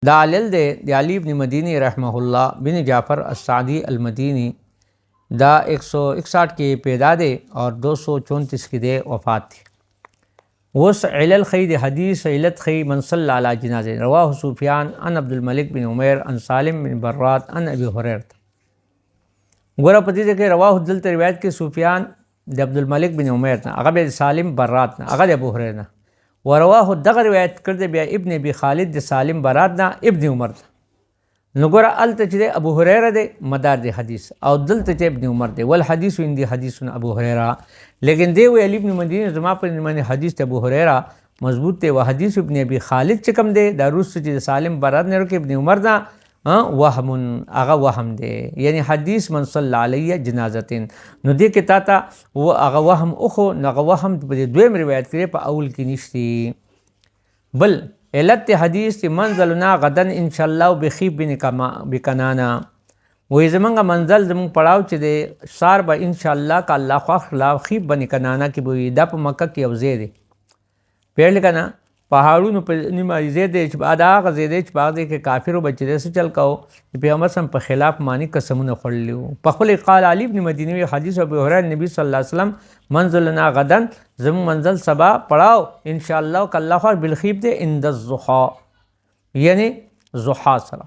دا علل دی د علی ابن مدینی رحمہ اللہ بن جعفر السعدی المدینی دا 161 کې پیدا دی اور 234 کې دی وفات دی. وس علل خی د حدیث علت خی من صلی علی جنازه رواه سفیان عن عبد الملک بن عمیر عن سالم بن برات عن ابی هریره. ګوره په دې کې رواه دلته روایت کې سفیان د عبد الملک بن عمیر نه، هغه به سالم برات نه، هغه د ابو هریره نه. ورواه دغه روایت کړی بیا ابن ابي خالد د سالم برات نه ابن عمر نه. نو ګوره الته چې ابو هریره دی مدار دی حدیث او دلته چې ابن عمر دی ول حدیث اندی حدیث ابو هریره، لیکن دی وی علی ابن مدینه زما په من حدیث ابو هریره مضبوط دی. و حدیث ابن ابي خالد چې کوم دی دا روس چې سالم برات نه ورکه ابن عمر نه وهم هغه وهم دی، یعنی حدیث من صلی علیه جنازتین. نو دې کې تا ته و هغه وهم اخو هغه وهم په دویم روایت کې په اول کې نشتی. بل علت حدیث منزلنا غدن ان شاء الله بخیب بکنانا، وې زمونږ منزل زمونږ پړاو چې دی سار به ان شاء الله کا الله خو خیب بن کنانا کې به دا په مکه کې یو ځای دی پیړل کنه پهاړونو په نیمه ځای دی چې بعد هغه ځای دی چې بعد کې کافرو بچی څه چل کو پیغمبر سم په خلاف معنی قسمونه خړلیو. په خپل قال علی ابن مدینی حدیث ابو هریره نبی صلی الله علیه وسلم منزلنا غدن زم منزل سبا پڑاو ان شاء الله کله خو بالخیب دی عند الضحى یعنی ضحى سره.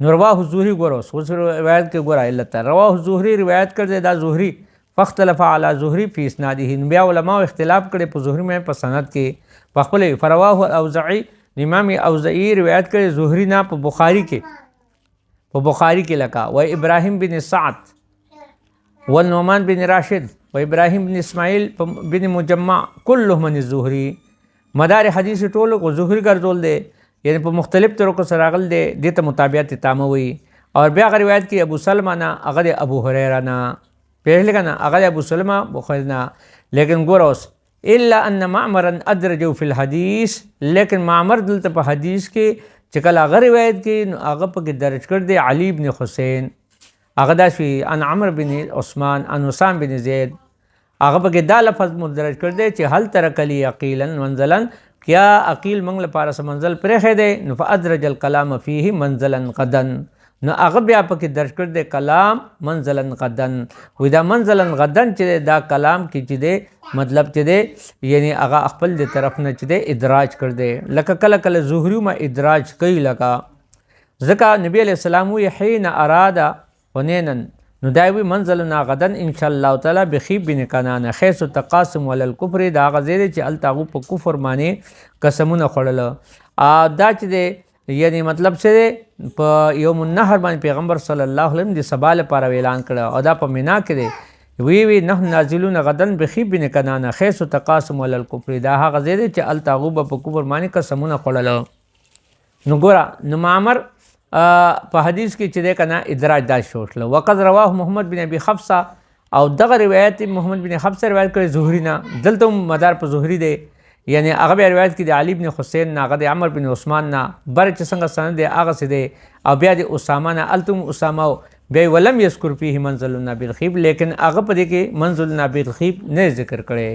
نو رواه زهری ګورو سوس روایت کې ګورا علت رواه زهری روایت کړی دا زهری فاختلف علی زهری فی اسناده. بیا علماء اختلاف کړي په زهری مې په سند کې. په خپل فرواه اوزعی امام اوزعی روایت کړي زهری نه په بخاری کې لکا و ابراهیم بن سعد و نعمان بن راشد و ابراهیم بن اسماعیل بن مجمع كلهم من الزهری. مدار حدیث ټولو کو زهری ګرځول دی، یعنی په مختلف طرقو سره راغل دی، دته مطابقت تامه وي. اور بیا روایت کې ابو سلمہ نه هغه ابو هریره نه پیل کنه هغه ابو سلمہ بخاری نه. لیکن ګوروس الا ان معمرا ادرجوا فی الحدیث، لیکن معمر دلته په حدیث کې چې کله هغه روایت کې هغه په کې درج کړ دی علی بن حسین هغه دا شي ان عمرو بن عثمان ان حسام بن زید هغه په کې دا لفظ مدرج کړ دی چې هل ترک لی عقیلا منزلا، کیا عقیل منګ لپاره منزل پرې دی. نو فادرج الکلام فیه منزلا غدن، نو هغه بیا په کې درج کړ دی کلام منزلا غدن. وې دا منزلا غدن چې دا کلام کې چې دی مطلب چې دی یعنی هغه خپل د طرف نه چې دی ادراج کړ دی. لکه کله کله زهری ما ادراج کوي لکه ځکه نبی علیہ السلام وی حين اراد حنینا، نو دا وی منزلنا غدن ان شاء الله تعالی بخیب بن کنانه خیس تقاسم علی الکفر. دا غزیر چې التاغو په کفر باندې قسمونه خړل. دا چې دی یعنی مطلب چې په یوم النحر باندې پیغمبر صلی الله علیه وسلم د سبا لپاره اعلان کړ او دا په مینا کې دی وی نه نازلون غدن بخیب بن کنانه خیس تقاسم علی الکفر. دا هغه غزیر چې التاغو په کفر باندې قسمونه خړل. نو ګورا نو معمر په حدیث کې چې ده کنه ادراج دا شوتل. وقد رواه محمد بن ابي حفصه او دغه روایت محمد بن حفصه روایت کړي زهری نه، دلته مدار په زهری دی، یعنی هغه روایت کې د علی بن حسین نه، هغه د عمرو بن عثمان نه، بر چې څنګه سند دی هغه سي دی. او بیا د اسامه نه التم اسامه بیا ولم یذکر فيه منزلنا بالخیب، لیکن هغه په دې کې منزلنا بالخیب نه ذکر کړي.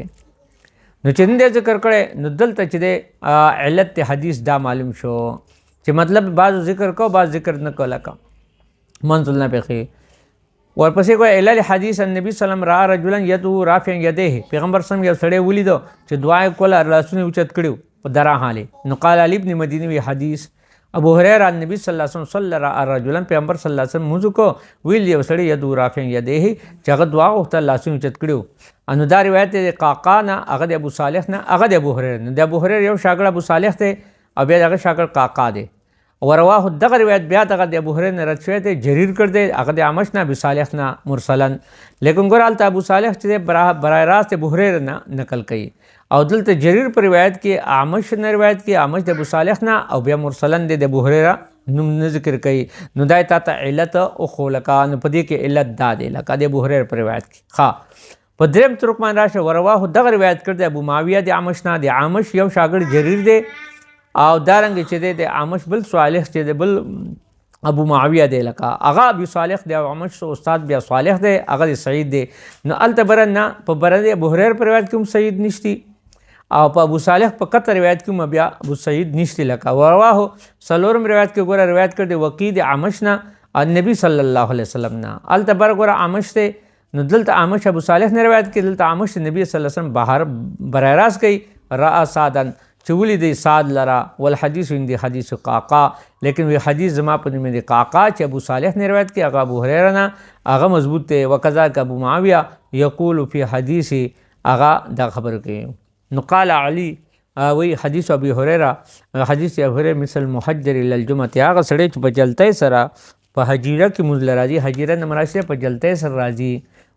نو چې نه ذکر کړي نو دلته چې د علت حدیث دا معلوم شو چې مطلب بعض ذکر کو بعض ذکر نه کولا کا منزلنا بالخیب. ورپسې کوئی علل حدیث النبی صلی الله علیه وسلم را رجلا یدو رافع یده، پیغمبر صلی الله علیه وسلم یو سړی ولیدو چې دعا کوله لاسونه اوچت کړو په درا حاله. نو قال علی ابن مدینی وی حدیث ابو هریره النبی صلی الله علیه وسلم صلی رجلا، پیغمبر صلی الله علیه وسلم موږ کو ویل یو سړی یدو رافع یده چې هغه دعا وکړه لاسونه اوچت کړو. انو دا روایت د قاقا نه، هغه د ابو صالح نه، هغه د ابو هریره نه. د ابو هریره یو شاګرد ابو صالح ته او بیا دغه شاګرد قاقا دی. ورواه دغه روایت بیا دغه د ابو هریره رد شوی دی جریر کړ دی هغه د عامش نه ابو صالح نه مرسلا. لیکن ګورالته ابو صالح چې برای راست ابو هریره نه نقل کوي او دلته جریر پر روایت کې عامش نه روایت کې عامش د ابو صالح نه او بیا مرسلا د ابو هریره نوم ذکر کوي. نو دای ته علت او خلقان په دې کې علت دا دی لکه د ابو هریره پر روایت کې. ها په دریم ترکمان راشه ورواه دغه روایت کړ د ابو معاویه د عامش نه، د عامش یو شاګرد جریر دی او دارنګ چې د عامش بل صالح چې د بل ابو معاویه دی لکه هغه ابو صالح دی او عامش استاد بیا صالح دی هغه سعید دی. نو التبرنا په برنده ابو هريره پر روایت کوم سعید نشتی او په ابو صالح په قطع روایت کې بیا ابو سعید نشته لکه ورواه سلورم روایت کې ګوره روایت کړ دی وقید عمشنا النبي صلی الله علیه وسلم نا التبر ګوره عمش ته نو دلته عمش ابو صالح نه روایت کې دلته عمش نبی صلی الله علیه وسلم بهر برایراس کوي را سادن چولی دی ساد لرا والحدیث اندی حدیث قاقا لیکن وی حدیث زما په نوم دی قاقا چې ابو صالح نے روایت کی هغه ابو هريره نه هغه مضبوط ته وکذا ابو معاویه یقول فی حدیث هغه دا خبر کوي نو قال علی وی حدیث ابو هريره حدیث ابو هريره مثل محجر الى الجمعه هغه سړی چې په جلته سره په حجیره کې مزل راځي حجیره نه مراد په جلته سره راځي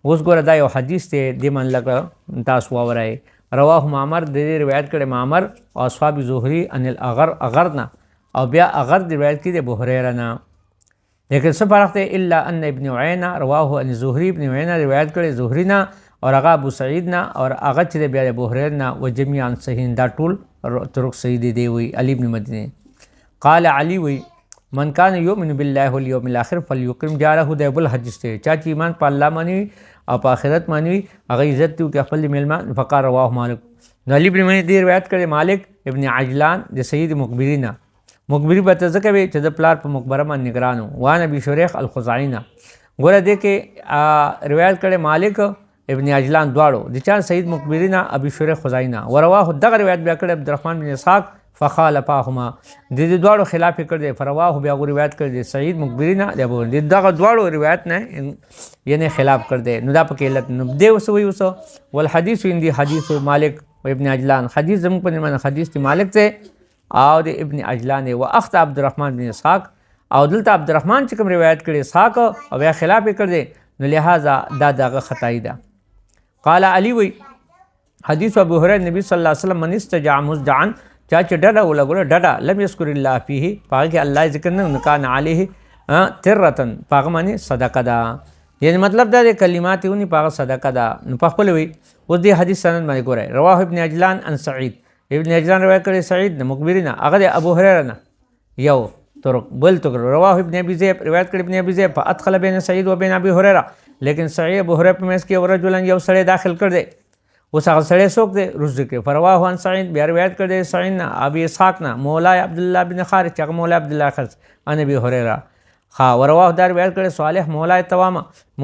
اوس ګوره دا یو حدیث ته د من لګه تاسو واورئ رواه معمر د روایت کړي معمر او اصحاب زهری ان الاغرنا او بیا اغر د روایت کړي د ابو هريره نه لیکن څه فرق دی الا ان ابن عینه رواه ان زهری ابن عینه روایت کړي زهری نه اور هغه ابو سعید نه اور هغه چې بیا ابو هريره نه و جميعا صحیح دا ټول طرق صحیح دی وی علی ابن مدینه قال علی وی من کان یؤمن بالله والیوم الاخر فلیکرم جاره د بل حدیث ته چا چې ایمان په الله باندې او په آخرت باندې هغه عزت ته کې خپل میلمان فقار رواه مالک علی ابن مدینه دی روایت کړي مالک ابن عجلان د سید مقبرینا مقبری به تذکر چې د پلار په مقبره باندې نگرانو وان ابي شریخ الخزاعینا ګوره دې کې روایت کړي مالک ابن عجلان دواړو د چا سید مقبرینا ابي شریخ خزاعینا ورواه دغه روایت بیا کړي عبدالرحمن بن اسحاق فخالفاهما د دې دواړو خلاف کړ دی فرواه بیا روایت کړ دی سعید مقبرینا د دغه دواړو روایت نه یعنی خلاف کړ دی نو دا په علت نو دی وسوي وسو والحديث عندي حديث مالک و ابن عجلان حدیث زموږ په نوم حدیث دی مالک ته او د ابن عجلان و اخت عبدالرحمن بن اسحاق او دلته عبدالرحمن چې کوم روایت کړي اسحاق او بیا خلاف کړ دی نو لہذا دا دغه خطای ده قال علی وی حدیث ابو هريره نبی صلی الله علیه وسلم من استجاع مزجعا چا چې ډډه ولګوله ډډه لم یذکر الله فيه پاګه کې الله ذکر نه کان علیه ترتن پاګه معنی صدقه ده یعنی مطلب دا د کلمات ونی پاګه صدقه ده نو په خپل وی اوس دې حدیث سند باندې ګورئ رواه ابن عجلان عن سعید ابن عجلان روایت کړي سعید مقبرینا هغه ابو هريره نه یو طرق بل طرق رواه ابن ابي ذئب روایت کړي ابن ابي ذئب فادخل بين سعید و بين ابي هريره لیکن سعید ابو هريره په مس کې ورجلن یو سړی داخل کړ دی اوس هغه سړی څوک دی رز کې فرواه عن سعید بیا روایت کړ دی سعید نه ابي اسحاق نه مولا عبد الله بن خارج چې مولا عبد الله خارج ان ابي هريره خا ورواه دا روایت کړي صالح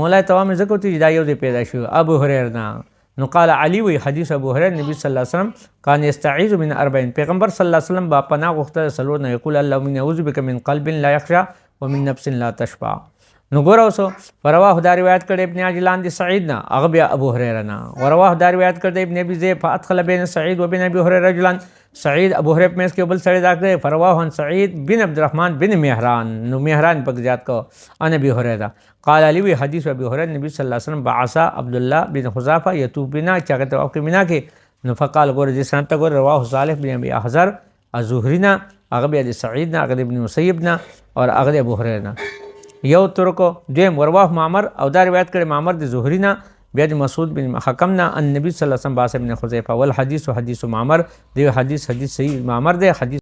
مولا توام ذکر ته دا یو دی پیدا شو ابو هريره نه نو قال علی وی حدیث ابو هريره نبی صلی الله علیه وسلم کان یستعیذ من 40 پیغمبر صلی الله علیه وسلم با پناه غوښته سلور نه یقول اللهم اعوذ بک من قلب لا يخشى ومن نفس لا تشبع نو ګوره اوس ورواه دا روایت کړي ابن عجلان دی سعید نه هغه بیا ابو هريره نه ورواه دا روایت کړي ابن ابي ذئب فادخل بين سعید و بين ابي هريره رجلا سعید ابو هريره مس کې بل سړی داخله فرواه عن سعید بن عبد الرحمن بن مهران نو مهران پک زیات کو ان ابي هريره قال علی وی حدیث ابي هريره نبی صلی الله علیه وسلم بعث عبد الله بن حذافه يتوب بنا چاغه توقف منا کې نو فقال ګوره دې سنت ګوره رواه صالح بن ابي احزر الزهري هغه بیا د سعید نه هغه ابن مسیب نه اور هغه ابو هريره نه یو ترکو دیم ورواه معمر او دا روایت کړي معمر د زهری نه بیا د مسعود بن حکم نه ان نبی صلی الله علیه وسلم باس ابن حذیفه والحدیث حدیث معمر دی حدیث صحیح معمر دی حدیث